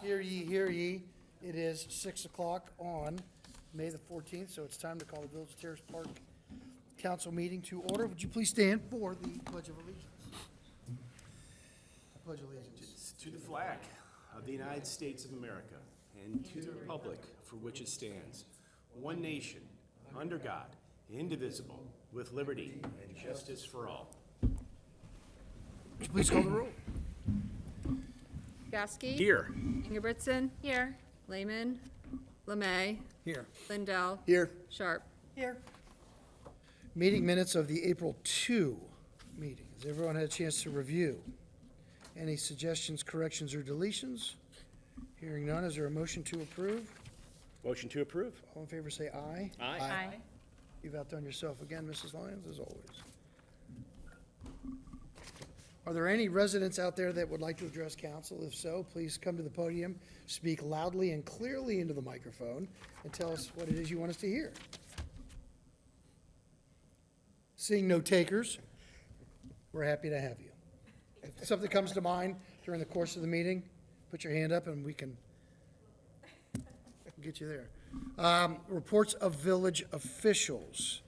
Hear ye, hear ye. It is 6 o'clock on May the 14th, so it's time to call the Village of Terrace Park Council meeting to order. Would you please stand for the Pledge of Allegiance? I pledge allegiance To the flag of the United States of America and to the republic for which it stands, one nation, under God, indivisible, with liberty and justice for all. Would you please call the roll? Gasky. Here. Ingebrigtsen. Here. Lehman. LeMay. Here. Lindell. Here. Sharp. Here. Meeting minutes of the April 2 meeting. Has everyone had a chance to review? Any suggestions, corrections, or deletions? Hearing none, is there a motion to approve? Motion to approve. All in favor say aye. Aye. You've outdone yourself again, Mrs. Lyons, as always. Are there any residents out there that would like to address council? If so, please come to the podium, speak loudly and clearly into the microphone, and tell us what it is you want us to hear. Seeing no takers, we're happy to have you. If something comes to mind during the course of the meeting, put your hand up and we can get you there. Reports of village officials.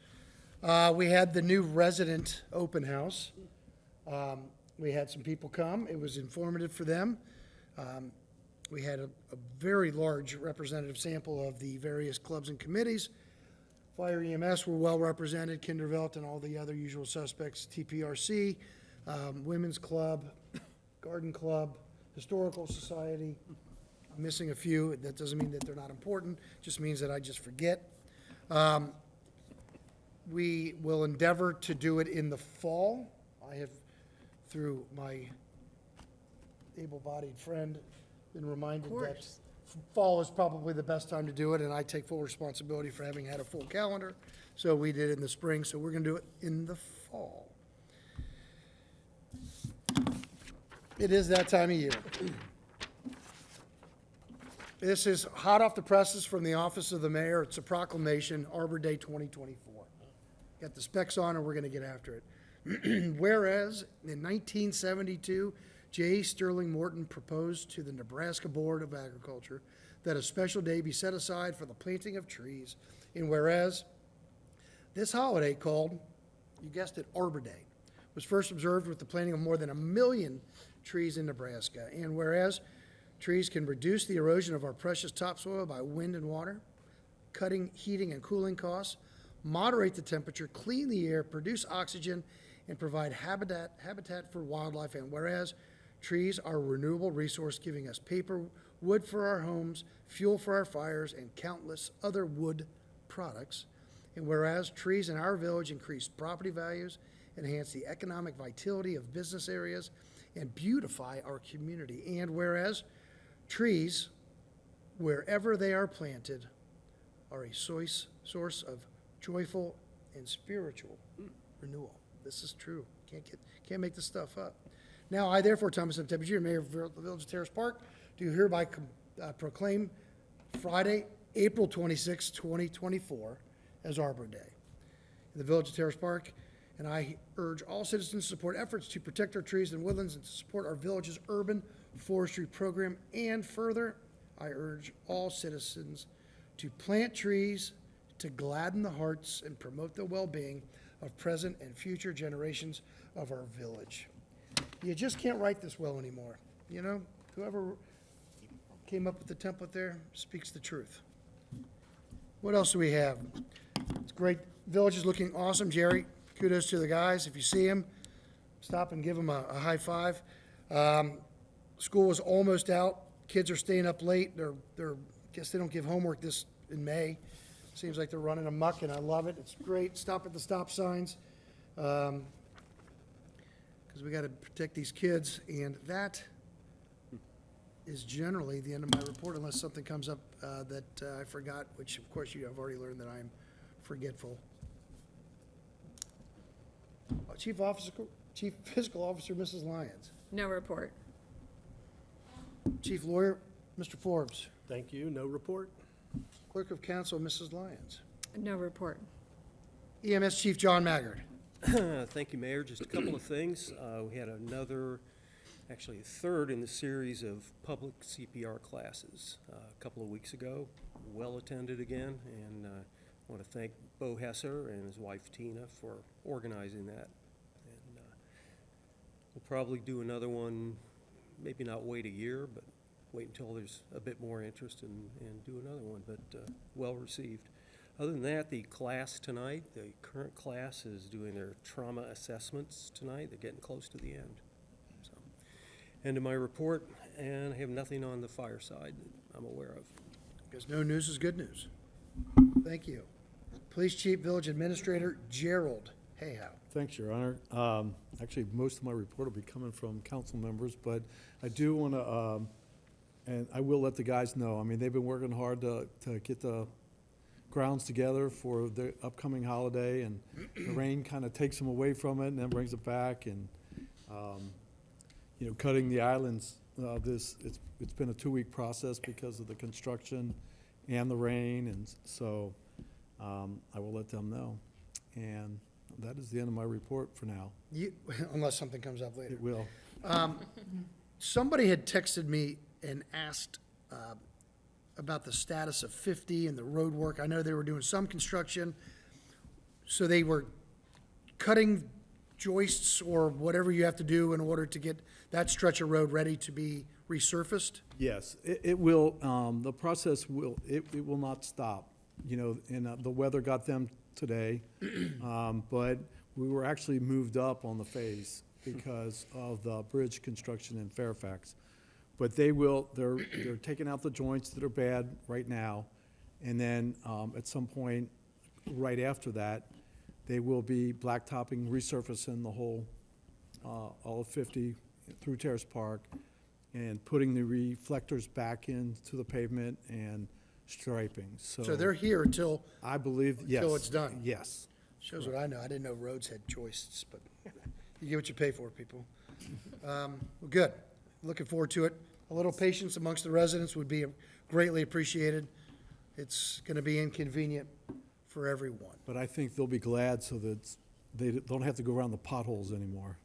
We had the new resident open house. We had some people come. It was informative for them. We had a very large representative sample of the various clubs and committees. Fire EMS were well represented, Kindervelt and all the other usual suspects, TPRC, Women's Club, Garden Club, Historical Society. I'm missing a few. That doesn't mean that they're not important, just means that I just forget. We will endeavor to do it in the fall. I have, through my able-bodied friend, been reminded that fall is probably the best time to do it, and I take full responsibility for having had a full calendar. So we did it in the spring, so we're going to do it in the fall. It is that time of year. This is hot off the presses from the office of the mayor. It's a proclamation, Arbor Day 2024. Got the specs on, and we're going to get after it. Whereas in 1972, J. Sterling Morton proposed to the Nebraska Board of Agriculture that a special day be set aside for the planting of trees. And whereas this holiday, called, you guessed it, Arbor Day, was first observed with the planting of more than 1 million trees in Nebraska. And whereas trees can reduce the erosion of our precious topsoil by wind and water, cutting heating and cooling costs, moderate the temperature, clean the air, produce oxygen, and provide habitat for wildlife. And whereas trees are a renewable resource, giving us paper, wood for our homes, fuel for our fires, and countless other wood products. And whereas trees in our village increase property values, enhance the economic vitality of business areas, and beautify our community. And whereas trees, wherever they are planted, are a source of joyful and spiritual renewal. This is true. Can't make this stuff up. Now, I therefore, Thomas F. Deputy Mayor of the Village of Terrace Park, do hereby proclaim Friday, April 26, 2024, as Arbor Day in the Village of Terrace Park. And I urge all citizens to support efforts to protect our trees and woodlands and to support our village's urban forestry program. And further, I urge all citizens to plant trees to gladden the hearts and promote the well-being of present and future generations of our village. You just can't write this well anymore. You know, whoever came up with the template there speaks the truth. What else do we have? It's great. Village is looking awesome. Jerry, kudos to the guys. If you see him, stop and give them a high five. School is almost out. Kids are staying up late. Guess they don't give homework this in May. Seems like they're running amok, and I love it. It's great. Stop at the stop signs, because we got to protect these kids. And that is generally the end of my report, unless something comes up that I forgot, which, of course, you have already learned that I'm forgetful. Chief Fiscal Officer, Mrs. Lyons. No report. Chief Lawyer, Mr. Forbes. Thank you. No report. Clerk of Council, Mrs. Lyons. No report. EMS Chief John Maggard. Thank you, Mayor. Just a couple of things. We had another actually third in the series of public CPR classes. A couple of weeks ago, well attended again, and I want to thank Bo Hesser and his wife Tina for organizing that. And we'll probably do another one, maybe not wait a year, but wait until there's a bit more interest and do another one, but well received. Other than that, the class tonight, the current class is doing their trauma assessments tonight. They're getting close to the end. So, end of my report, and I have nothing on the fire side that I'm aware of. Because no news is good news. Thank you. Police Chief, Village Administrator Gerald Hayhow. Thanks, Your Honor. Actually, most of my report will be coming from council members, but I do want to, and I will let the guys know, I mean, they've been working hard to get the grounds together for the upcoming holiday, and the rain kind of takes them away from it and then brings it back, and, you know, cutting the islands, it's been a 2-week process because of the construction and the rain, and so I will let them know. And that is the end of my report for now. Unless something comes up later. It will. Somebody had texted me and asked about the status of 50 and the road work. I know they were doing some construction, so they were cutting joists or whatever you have to do in order to get that stretch of road ready to be resurfaced. Yes, it will, the process will, it will not stop, you know, and the weather got them today, but we were actually moved up on the phase because of the bridge construction in Fairfax. But they're taking out the joints that are bad right now, and then at some point, right after that, they will be blacktopping, resurfacing the whole, all of 50 through Terrace Park, and putting the reflectors back into the pavement and striping, So they're here until, I believe, yes. Until it's done. Yes. shows what I know. I didn't know roads had joists, but you get what you pay for, people. Well, good. Looking forward to it. A little patience amongst the residents would be greatly appreciated. It's going to be inconvenient for everyone. But I think they'll be glad so that they don't have to go around the potholes anymore.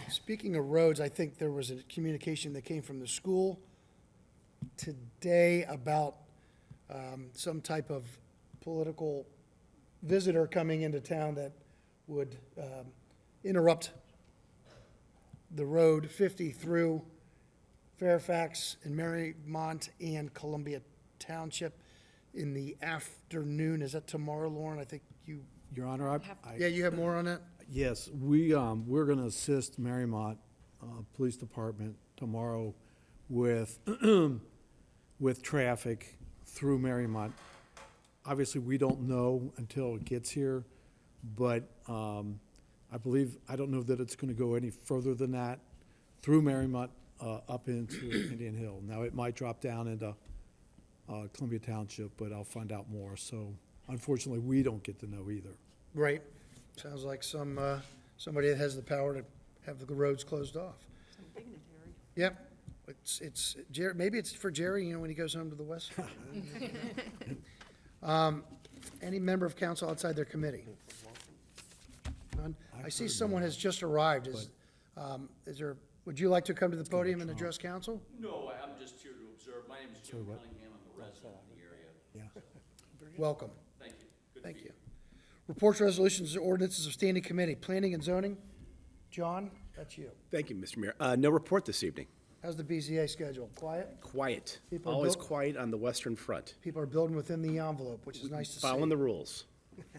Speaking of roads, I think there was a communication that came from the school today about some type of political visitor coming into town that would interrupt the road 50 through Fairfax and Marymount and Columbia Township in the afternoon. Is that tomorrow, Lauren? I think you, Your Honor, yeah, you have more on that? yes, we're going to assist Marymount Police Department tomorrow with, with traffic through Marymount. Obviously, we don't know until it gets here, but I believe, I don't know that it's going to go any further than that through Marymount up into Indian Hill. Now, it might drop down into Columbia Township, but I'll find out more. So unfortunately, we don't get to know either. Right. Sounds like somebody that has the power to have the roads closed off. Some dignitary. Yep. It's Jerry, maybe it's for Jerry, you know, when he goes home to the west. Any member of council outside their committee? None? I see someone has just arrived. Is there, would you like to come to the podium and address council? No, I'm just here to observe. My name is Jim Cunningham. I'm a resident in the area. Yeah. Welcome. Thank you. Good to Thank be you. here. Reports, resolutions, and ordinances of standing committee, planning and zoning. John, that's you. Thank you, Mr. Mayor. No report this evening. How's the BZA schedule? Quiet? Quiet. People are Always built- quiet on the western front. People are building within the envelope, which is nice to see. Following the rules.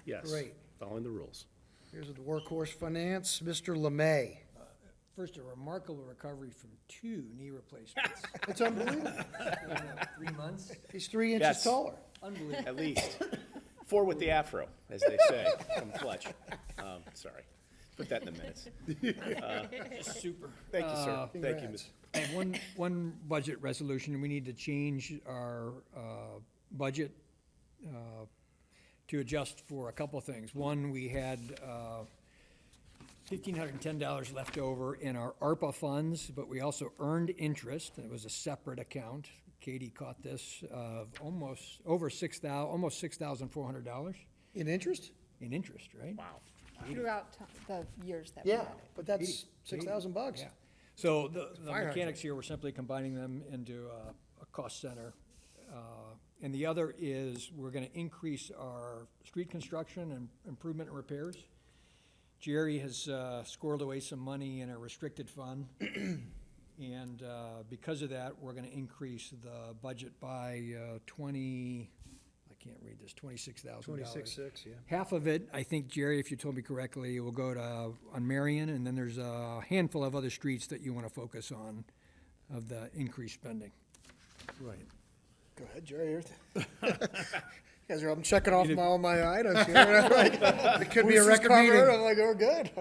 Yes. Great. Following the rules. Here's the workhorse finance, Mr. Lemay. First, a remarkable recovery from 2 knee replacements. It's unbelievable. In 3 months. He's 3 inches Yes. taller. Unbelievable. At least. 4 with the afro, as they say, from Fletch. Sorry. Put that in the minutes. Just super. Thank you, sir. Thank you, Congrats. Mr. I have one budget resolution. We need to change our budget to adjust for a couple of things. One, we had $1,510 left over in our ARPA funds, but we also earned interest. It was a separate account. Katie caught this of almost $6,400 In interest? in interest, right? Wow. Throughout the years that we Yeah, had it. but that's $6,000 bucks. Yeah. So the Fire mechanics here, we're simply combining them into a cost center. And the other is, we're gonna increase our street construction and improvement and repairs. Jerry has squirreled away some money in a restricted fund. And because of that, we're gonna increase the budget by I can't read this, $26,000. 26.6, yeah. Half of it, I think, Jerry, if you told me correctly, will go to, on Marion, and then there's a handful of other streets that you want to focus on of the increased spending. Right. Go ahead, Jerry. I'm checking off all my items here. Like, it could be a record meeting. I'm like, we're good.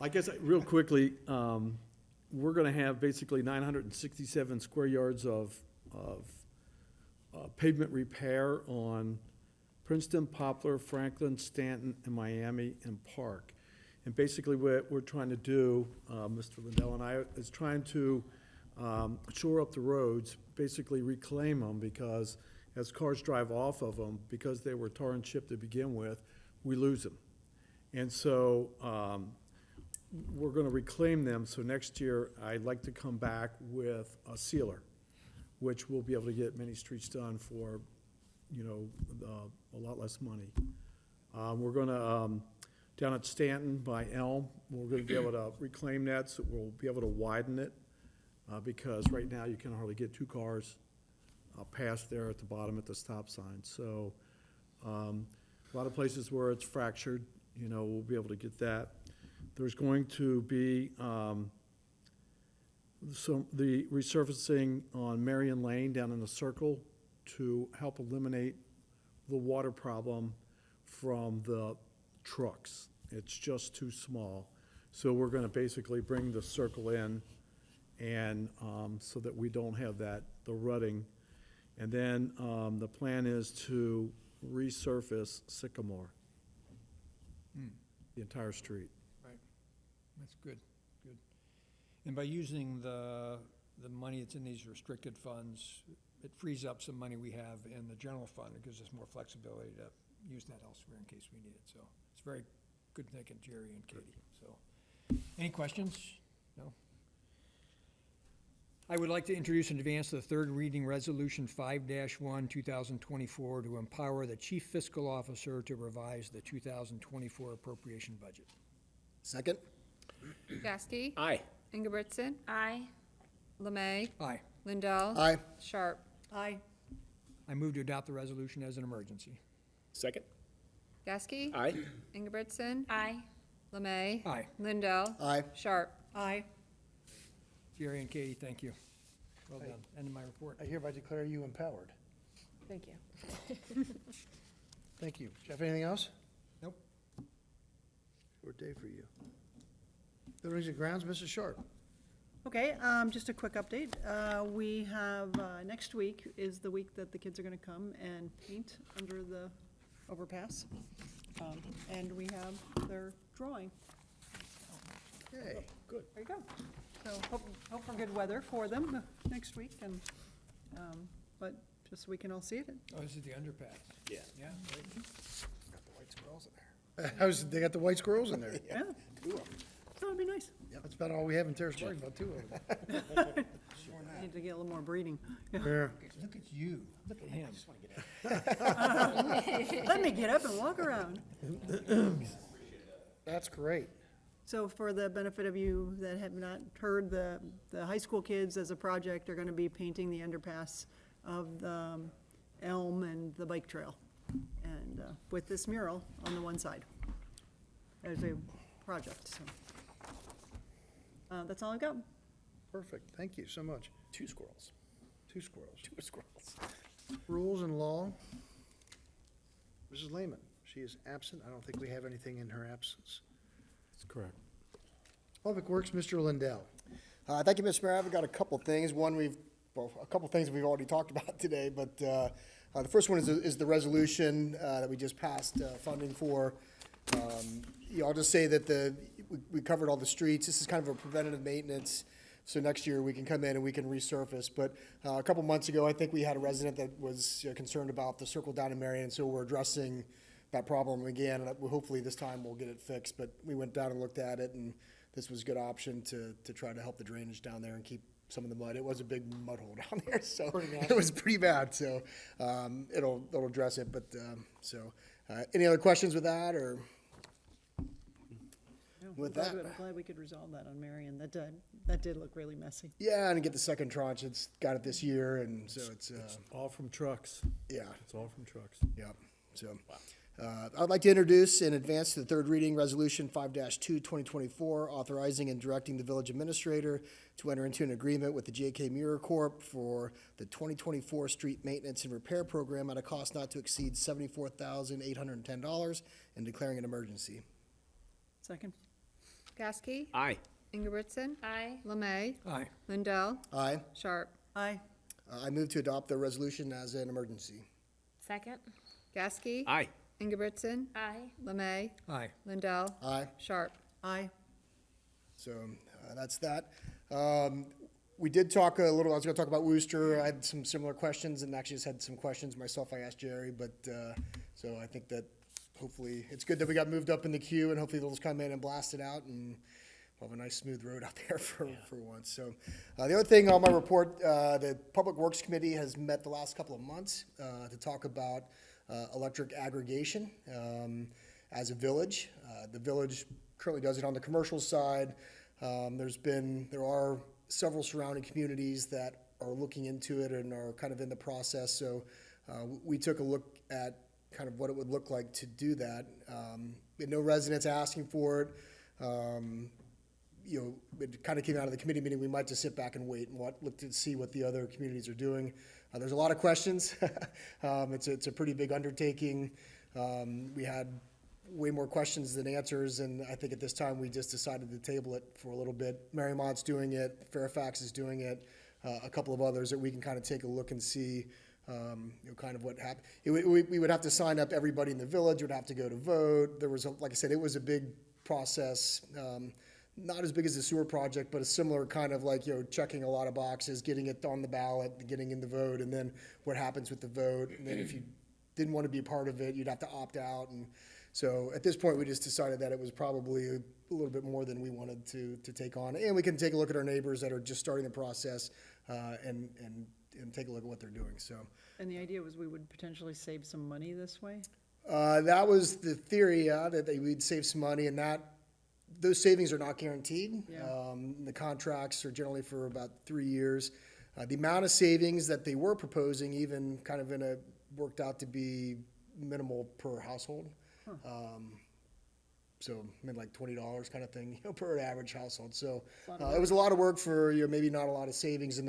I guess, real quickly, we're gonna have basically 967 square yards of pavement repair on Princeton, Poplar, Franklin, Stanton, and Miami, and Park. And basically what we're trying to do, Mr. Lindell and I, is trying to shore up the roads, basically reclaim them, because as cars drive off of them, because they were tar and chip to begin with, we lose them. And so we're gonna reclaim them, so next year I'd like to come back with a sealer, which we'll be able to get many streets done for, you know, a lot less money. We're gonna, down at Stanton by Elm, we're gonna be able to reclaim that, so we'll be able to widen it, because right now you can hardly get two cars past there at the bottom at the stop sign. So, a lot of places where it's fractured, you know, we'll be able to get that. There's going to be, the resurfacing on Marion Lane down in the circle to help eliminate the water problem from the trucks. It's just too small. So we're gonna basically bring the circle in, and so that we don't have that, the rutting. And then the plan is to resurface Sycamore, the entire street. Right. That's good, good. And by using the money that's in these restricted funds, it frees up some money we have in the general fund. It gives us more flexibility to use that elsewhere in case we need it. So it's very good thinking, Jerry and Katie. So, any questions? No? I would like to introduce and advance the third reading Resolution 5-1, 2024, to empower the Chief Fiscal Officer to revise the 2024 appropriation budget. Second? Gasky. Aye. Ingebrigtsen. Aye. Lemay. Aye. Lindell. Aye. Sharp. Aye. I move to adopt the resolution as an emergency. Second? Gasky. Aye. Ingebrigtsen. Aye. Lemay. Aye. Lindell. Aye. Sharp. Aye. Jerry and Katie, thank you. Well done. End of my report. I hereby declare you empowered. Thank you. Thank you. Do you have anything else? Nope. Short day for you. Buildings and grounds, Mrs. Sharp. Okay, just a quick update. We have, next week is the week that the kids are gonna come and paint under the overpass. And we have their drawing. Okay, good. There you go. So hope for good weather for them next week, and, but just so we can all see it. Oh, this is the underpass. Yeah. Yeah. Got the white squirrels in there. They got the white squirrels in there. Yeah. So it'd be nice. That's about all we have in Terrace Park, about two of them. Need to get a little more breeding. Yeah. Look at you. Look at him. Let me get up and walk around. That's great. So for the benefit of you that have not heard, the high school kids as a project are gonna be painting the underpass of the Elm and the bike trail. And, with this mural on the one side as a project, so. That's all I've got. Perfect. Thank you so much. Two squirrels. Two squirrels. Two squirrels. Rules and law. Mrs. Lehman, she is absent. I don't think we have anything in her absence. That's correct. Public Works, Mr. Lindell. Thank you, Mr. Mayor. I've got a couple things. A couple things we've already talked about today, but the first one is the resolution that we just passed funding for. I'll just say that we covered all the streets. This is kind of a preventative maintenance, so next year we can come in and we can resurface. But a couple months ago, I think we had a resident that was concerned about the circle down in Marion, so we're addressing that problem again, and hopefully this time we'll get it fixed. But we went down and looked at it, and this was a good option to try to help the drainage down there and keep some of the mud. It was a big mud hole down there, so it was pretty bad, so, it'll address it, but, any other questions with that, or? With that. I'm glad we could resolve that on Marion. That did look really messy. Yeah, and get the second tranche, it's got it this year, and so it's, All from trucks. yeah, It's all from trucks. yeah, so. I'd like to introduce in advance to the third reading, Resolution 5-2, 2024, authorizing and directing the village administrator to enter into an agreement with the J.K. Muir Corp. For the 2024 street maintenance and repair program at a cost not to exceed $74,810 and declaring an emergency. Second? Gasky. Aye. Ingebrigtsen. Aye. Lemay. Aye. Lindell. Aye. Sharp. Aye. I move to adopt the resolution as an emergency. Second. Gasky. Aye. Ingebrigtsen. Aye. Lemay. Aye. Lindell. Aye. Sharp. Aye. So that's that. We did talk a little, I was going to talk about Worcester. I had some similar questions and actually just had some questions myself. I asked Jerry, but so I think that hopefully it's good that we got moved up in the queue and hopefully they'll just come in and blast it out and we'll have a nice smooth road out there for once. So the other thing on my report, the Public Works Committee has met the last couple of months to talk about electric aggregation as a village. The village currently does it on the commercial side. There are several surrounding communities that are looking into it and are kind of in the process. So we took a look at kind of what it would look like to do that. We had no residents asking for it. It kind of came out of the committee meeting. We might just sit back and wait and look to see what the other communities are doing. There's a lot of questions. It's a pretty big undertaking. We had way more questions than answers, and I think at this time we just decided to table it for a little bit. Mariemont's doing it, Fairfax is doing it, a couple of others that we can kind of take a look and see, kind of what happened. We would have to sign up everybody in the village, would have to go to vote. There was, like I said, it was a big process. Not as big as the sewer project, but a similar kind of like, checking a lot of boxes, getting it on the ballot, getting in the vote, and then what happens with the vote. And then if you didn't want to be a part of it, you'd have to opt out. And so at this point, we just decided that it was probably a little bit more than we wanted to take on. And we can take a look at our neighbors that are just starting the process and take a look at what they're doing, so. And the idea was we would potentially save some money this way? That was the theory, yeah, that we'd save some money, and those savings are not guaranteed. Yeah. The contracts are generally for about 3 years. The amount of savings that they were proposing even kind of worked out to be minimal per household. So maybe like $20 kind of thing, per average household. So it was a lot of work for, maybe not a lot of savings. And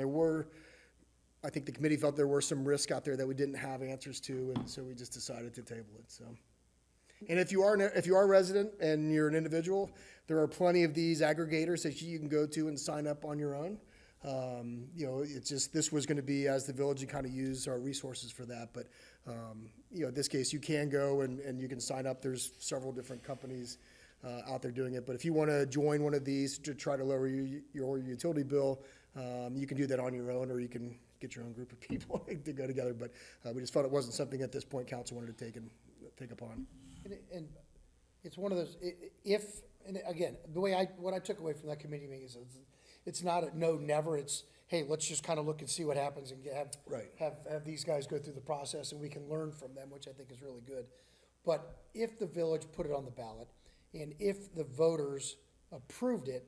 I think the committee felt there were some risk out there that we didn't have answers to, and so we just decided to table it, so. And if you are a resident and you're an individual, there are plenty of these aggregators that you can go to and sign up on your own. It's just, this was going to be as the village and kind of use our resources for that. But, in this case, you can go and you can sign up. There's several different companies out there doing it. But if you want to join one of these to try to lower your utility bill, you can do that on your own, or you can get your own group of people to go together. But we just felt it wasn't something at this point council wanted to take upon. And it's one of those, and again, what I took away from that committee meeting is it's not a no, never, it's, hey, let's just kind of look and see what happens and have these guys go through the process and we can learn from them, which I think is really good. But if the village put it on the ballot and if the voters approved it,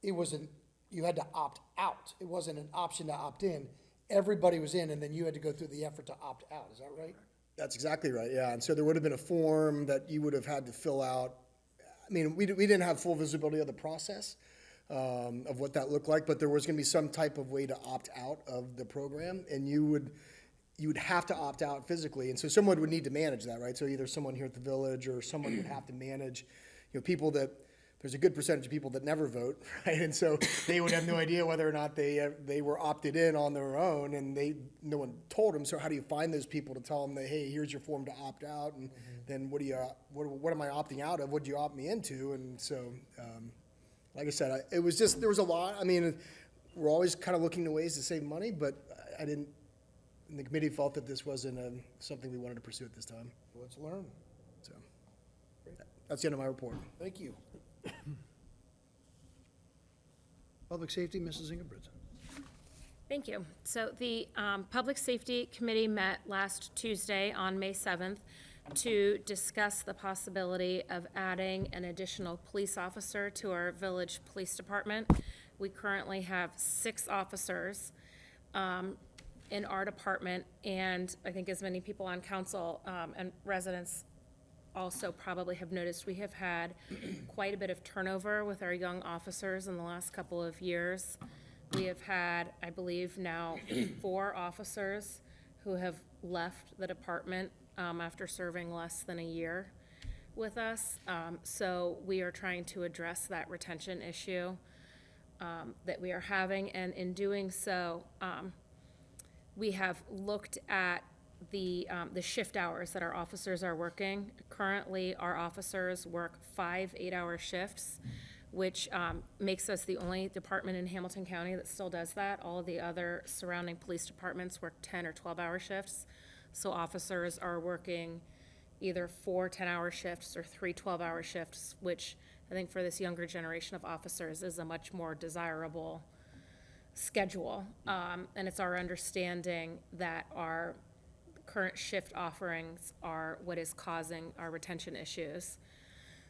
you had to opt out. It wasn't an option to opt in. Everybody was in, and then you had to go through the effort to opt out. Is that right? That's exactly right, yeah. And so there would have been a form that you would have had to fill out. I mean, we didn't have full visibility of the process of what that looked like, but there was going to be some type of way to opt out of the program, and you would have to opt out physically. And so someone would need to manage that, right? So either someone here at the village or someone would have to manage, people that, there's a good percentage of people that never vote, right? And so they would have no idea whether or not they were opted in on their own, and no one told them. So how do you find those people to tell them that, hey, here's your form to opt out, and then what am I opting out of? What do you opt me into? And so, like I said, there was a lot. I mean, we're always kind of looking to ways to save money, but and the committee felt that this wasn't something we wanted to pursue at this time. Let's learn. So that's the end of my report. Thank you. Public Safety, Mrs. Ingebrigtsen. Thank you. So the Public Safety Committee met last Tuesday on May 7th to discuss the possibility of adding an additional police officer to our village police department. We currently have 6 officers in our department, and I think as many people on council and residents also probably have noticed, we have had quite a bit of turnover with our young officers in the last couple of years. We have had, I believe now, 4 officers who have left the department after serving less than a year with us. So we are trying to address that retention issue that we are having, and in doing so, we have looked at the shift hours that our officers are working. Currently, our officers work 5 8-hour shifts, which makes us the only department in Hamilton County that still does that. All of the other surrounding police departments work 10 or 12-hour shifts. So officers are working either 4 10-hour shifts or 3 12-hour shifts, which I think for this younger generation of officers is a much more desirable schedule. And it's our understanding that our current shift offerings are what is causing our retention issues.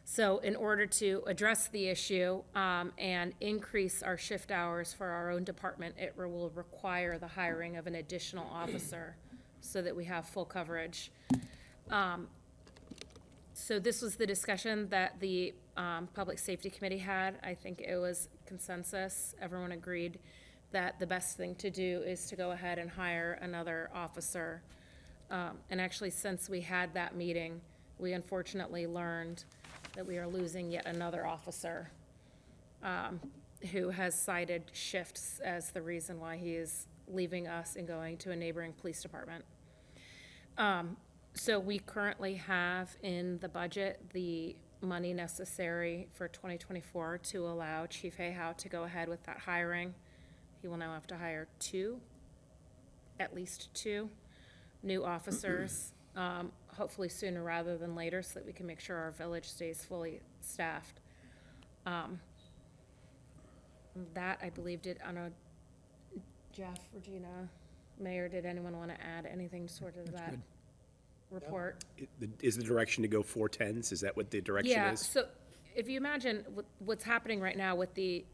So in order to address the issue and increase our shift hours for our own department, it will require the hiring of an additional officer so that we have full coverage. So this was the discussion that the Public Safety Committee had. I think it was consensus. Everyone agreed that the best thing to do is to go ahead and hire another officer. And actually, since we had that meeting, we unfortunately learned that we are losing yet another officer who has cited shifts as the reason why he is leaving us and going to a neighboring police department. So we currently have in the budget the money necessary for 2024 to allow Chief Hayhow to go ahead with that hiring. He will now have to hire at least two new officers, hopefully sooner rather than later, so that we can make sure our village stays fully staffed. That, I believe, I don't know, Jeff, Regina, Mayor, did anyone want to add anything sort of that report? Is the direction to go 4 10s? Is that what the direction is? Yeah, so if you imagine what's happening right now with the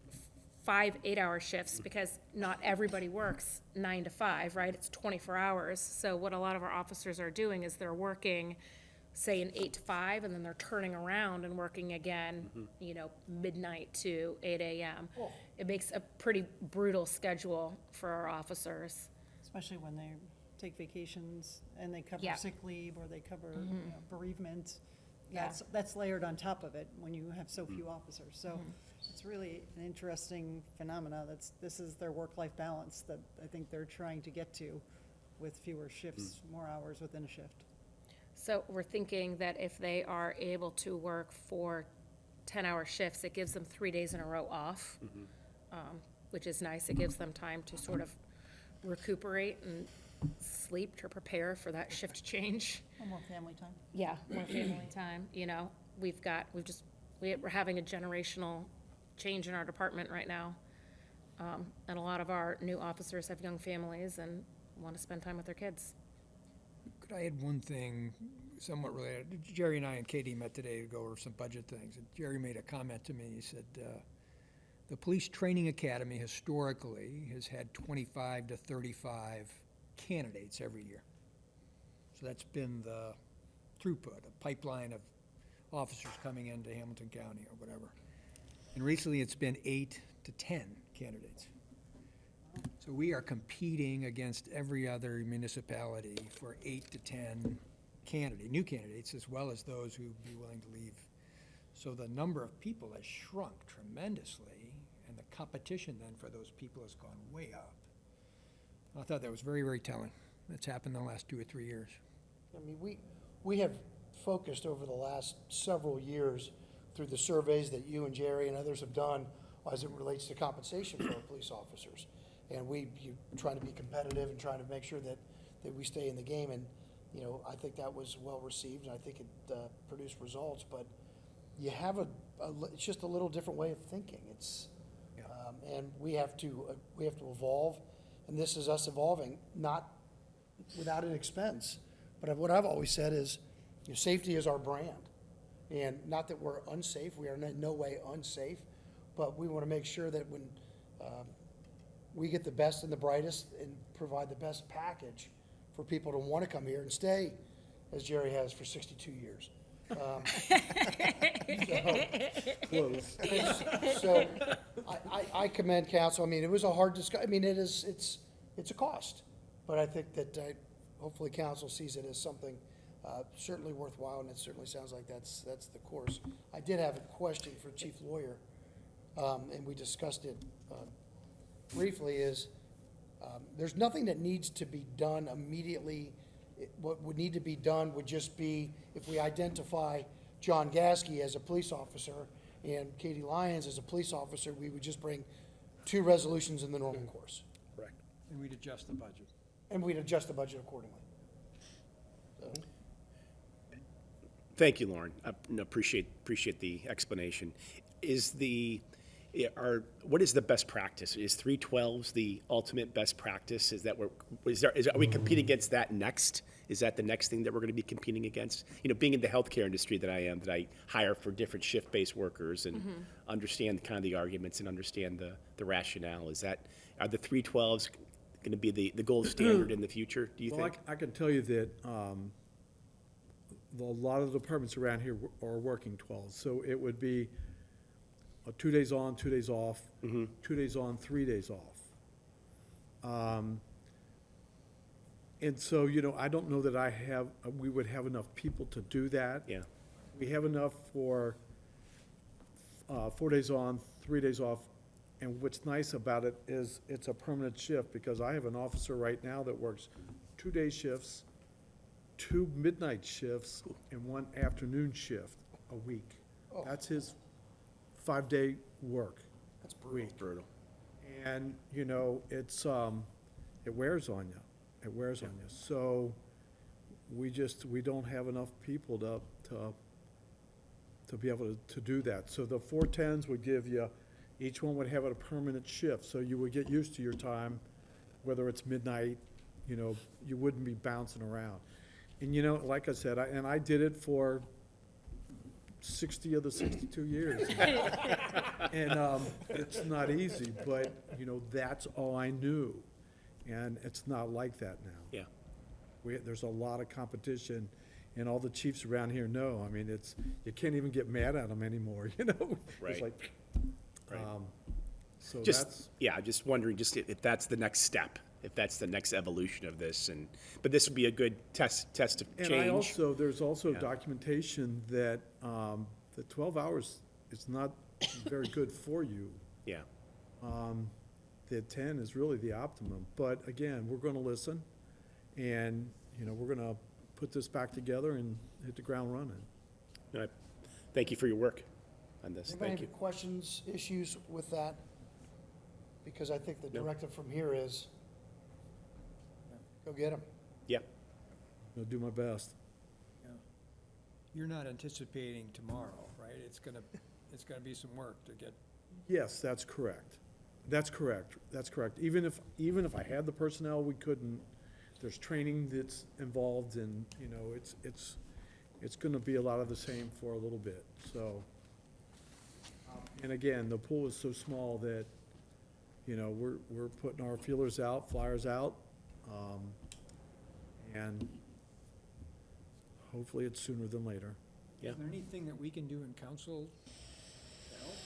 5 8-hour shifts, because not everybody works 9 to 5, right? It's 24 hours. So what a lot of our officers are doing is they're working, say, an 8 to 5, and then they're turning around and working again, midnight to 8 a.m. Oh. It makes a pretty brutal schedule for our officers. Especially when they take vacations and they cover Yeah. sick leave or they cover bereavement. That's layered on top of it when you have so few officers. So it's really an interesting phenomena. This is their work-life balance that I think they're trying to get to with fewer shifts, more hours within a shift. So we're thinking that if they are able to work 4 10-hour shifts, it gives them 3 days in a row off, which is nice. It gives them time to sort of recuperate and sleep to prepare for that shift change. More family time. Yeah, more family time. We're having a generational change in our department right now. And a lot of our new officers have young families and want to spend time with their kids. Could I add one thing somewhat related? Jerry and I and Katie met today to go over some budget things. And Jerry made a comment to me. He said, the Police Training Academy historically has had 25 to 35 candidates every year. So that's been the throughput, a pipeline of officers coming into Hamilton County or whatever. And recently it's been 8 to 10 candidates. So we are competing against every other municipality for 8 to 10 new candidates, as well as those who'd be willing to leave. So the number of people has shrunk tremendously, and the competition then for those people has gone way up. I thought that was very, very telling. That's happened in the last 2 or 3 years. I mean, we have focused over the last several years through the surveys that you and Jerry and others have done as it relates to compensation for our police officers. And you trying to be competitive and trying to make sure that we stay in the game. And, I think that was well received, and I think it produced results. But you have it's just a little different way of thinking. It's, And we have to evolve, and this is us evolving, not without an expense. But what I've always said is, safety is our brand. And not that we're unsafe, we are in no way unsafe, but we want to make sure that when we get the best and the brightest and provide the best package for people to want to come here and stay, as Jerry has for 62 years. So I commend council. I mean, it was a hard discussion. I mean, it's a cost, but I think that hopefully council sees it as something certainly worthwhile, and it certainly sounds like that's the course. I did have a question for Chief Lawyer, and we discussed it briefly, is there's nothing that needs to be done immediately. What would need to be done would just be if we identify John Gasky as a police officer and Katie Lyons as a police officer, we would just bring 2 resolutions in the normal course. Correct. And we'd adjust the budget. And we'd adjust the budget accordingly. So, Thank you, Lauren. I appreciate the explanation. What is the best practice? Is 312s the ultimate best practice? Are we competing against that next? Is that the next thing that we're going to be competing against? Being in the healthcare industry that I hire for different shift-based workers and understand kind of the arguments and understand the rationale. Are the 312s going to be the gold standard in the future, do you think? I can tell you that a lot of the departments around here are working 12, so it would be 2 days on, 2 days off, 2 days on, 3 days off. And so, I don't know that we would have enough people to do that. Yeah. We have enough for 4 days on, 3 days off. And what's nice about it is it's a permanent shift, because I have an officer right now that works 2-day shifts, 2 midnight shifts, and 1 afternoon shift a week. Oh. That's his 5-day work. That's brutal. Brutal. And, it wears on you. It wears on you. So we don't have enough people to be able to do that. So the 410s would give you, each one would have a permanent shift. So you would get used to your time, whether it's midnight, you wouldn't be bouncing around. And, like I said, I did it for 60 of the 62 years. And it's not easy, but, that's all I knew. And it's not like that now. Yeah. There's a lot of competition, and all the chiefs around here know. I mean, you can't even get mad at them anymore, Right. It's like, Right. so Just wondering if that's the next step, if that's the next evolution of this, but this would be a good test of change. And there's also Yeah. documentation that the 12 hours is not very good for you. Yeah. The 10 is really the optimum. But again, we're going to listen, and, we're going to put this back together and hit the ground running. No, thank you for your work on this. Anybody Thank have you. questions, issues with that? Because I think the No. directive from here is, go get them. Yeah. I'll do my best. You're not anticipating tomorrow, right? It's gonna be some work to get. Yes, that's correct. That's correct. Even if I had the personnel, we couldn't. There's training that's involved, and, it's gonna be a lot of the same for a little bit, so. And again, the pool is so small that, we're putting our feelers out, flyers out, and hopefully it's sooner than later. Yeah. Is there anything that we can do in council to help?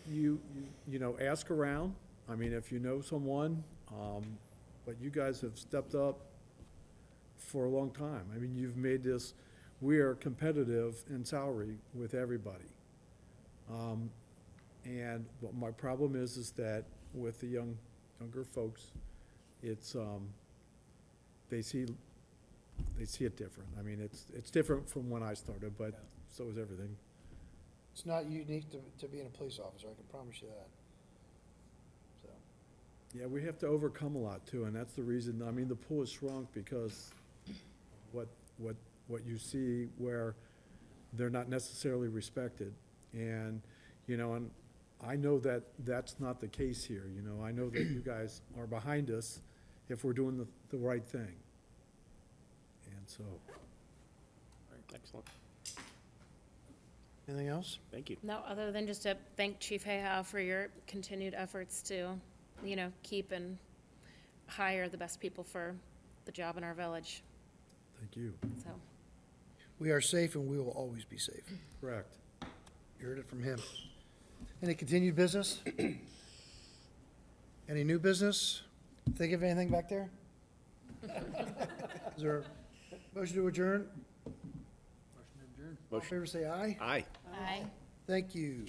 You ask around. I mean, if you know someone, but you guys have stepped up for a long time. I mean, you've made this, we are competitive in salary with everybody. And what my problem is that with the younger folks, it's, they see it different. I mean, it's different from when I started, but so is everything. It's not unique to being a police officer, I can promise you that. So, Yeah, we have to overcome a lot too, and that's the reason, I mean, the pool has shrunk because what you see where they're not necessarily respected. And, and I know that that's not the case here, you know, I know that you guys are behind us if we're doing the right thing. And so, Excellent. Anything else? Thank you. No, other than just to thank Chief Hayhow for your continued efforts to, keep and hire the best people for the job in our village, thank you, so. We are safe and we will always be safe. correct. You heard it from him. Any continued business? Any new business? Think of anything back there? Is there a motion to adjourn? All in favor, say aye. Aye. Aye. Thank you.